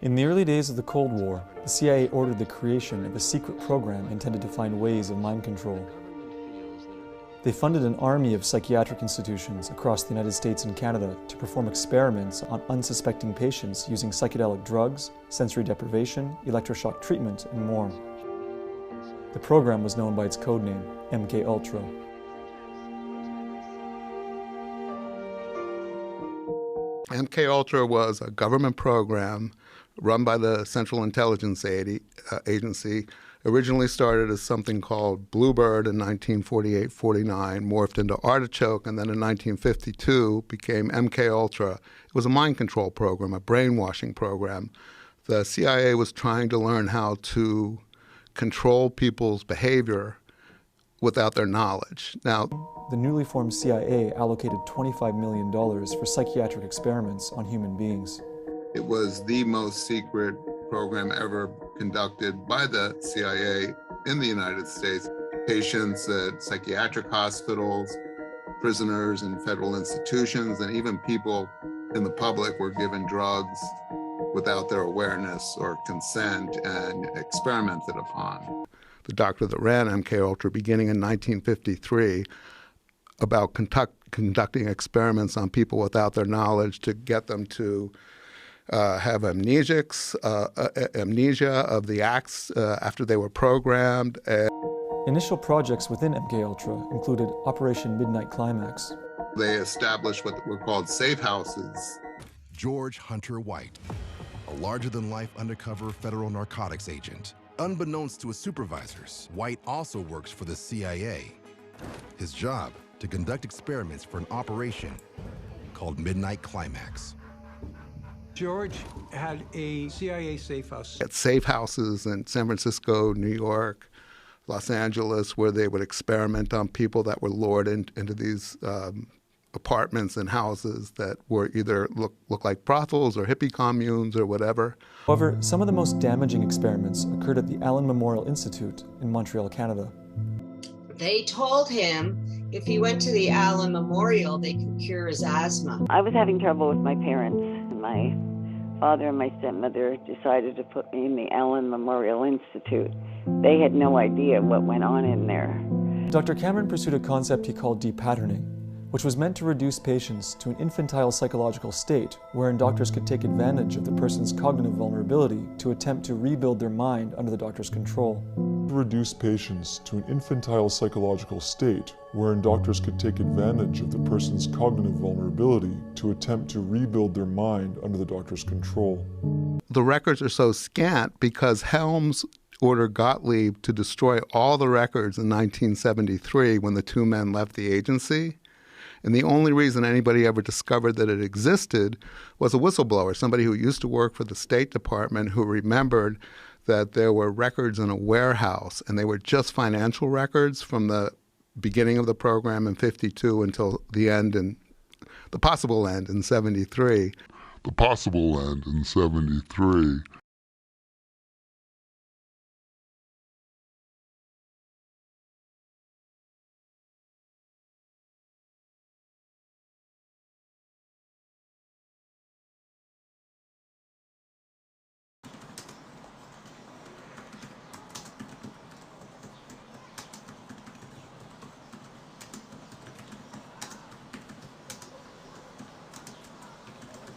In the early days of the Cold War, the CIA ordered the creation of a secret program intended to find ways of mind control. They funded an army of psychiatric institutions across the United States and Canada to perform experiments on unsuspecting patients using psychedelic drugs, sensory deprivation, electroshock treatment, and more. The program was known by its codename, MKUltra. MKUltra was a government program run by the Central Intelligence Agency. Originally started as something called Bluebird in 1948-49, morphed into Artichoke, and then in 1952 became MKUltra. It was a mind control program, a brainwashing program. The CIA was trying to learn how to control people's behavior without their knowledge. Now, the newly formed CIA allocated $25 million for psychiatric experiments on human beings. It was the most secret program ever conducted by the CIA in the United States. Patients at psychiatric hospitals, prisoners in federal institutions, and even people in the public were given drugs without their awareness or consent and experimented upon. The doctor that ran MKUltra, beginning in 1953, about conducting experiments on people without their knowledge to get them to have amnesia of the acts after they were programmed. Initial projects within MKUltra included Operation Midnight Climax. They established what were called safe houses. George Hunter White, a larger-than-life undercover federal narcotics agent. Unbeknownst to his supervisors, White also works for the CIA. His job, to conduct experiments for an operation called Midnight Climax. George had a CIA safe house. At safe houses in San Francisco, New York, Los Angeles, where they would experiment on people that were lured into these apartments and houses that were either look like brothels or hippie communes or whatever. However, some of the most damaging experiments occurred at the Allen Memorial Institute in Montreal, Canada. They told him if he went to the Allen Memorial, they could cure his asthma. I was having trouble with my parents. My father and my stepmother decided to put me in the Allen Memorial Institute. They had no idea what went on in there. Dr. Cameron pursued a concept he called depatterning, which was meant to reduce patients to an infantile psychological state wherein doctors could take advantage of the person's cognitive vulnerability to attempt to rebuild their mind under the doctor's control. Reduce patients to an infantile psychological state wherein doctors could take advantage of the person's cognitive vulnerability to attempt to rebuild their mind under the doctor's control. The records are so scant because Helms ordered Gottlieb to destroy all the records in 1973 when the two men left the agency. And the only reason anybody ever discovered that it existed was a whistleblower, somebody who used to work for the State Department who remembered that there were records in a warehouse, and they were just financial records from the beginning of the program in 52 until the end, and the possible end in 73. The possible end in 73.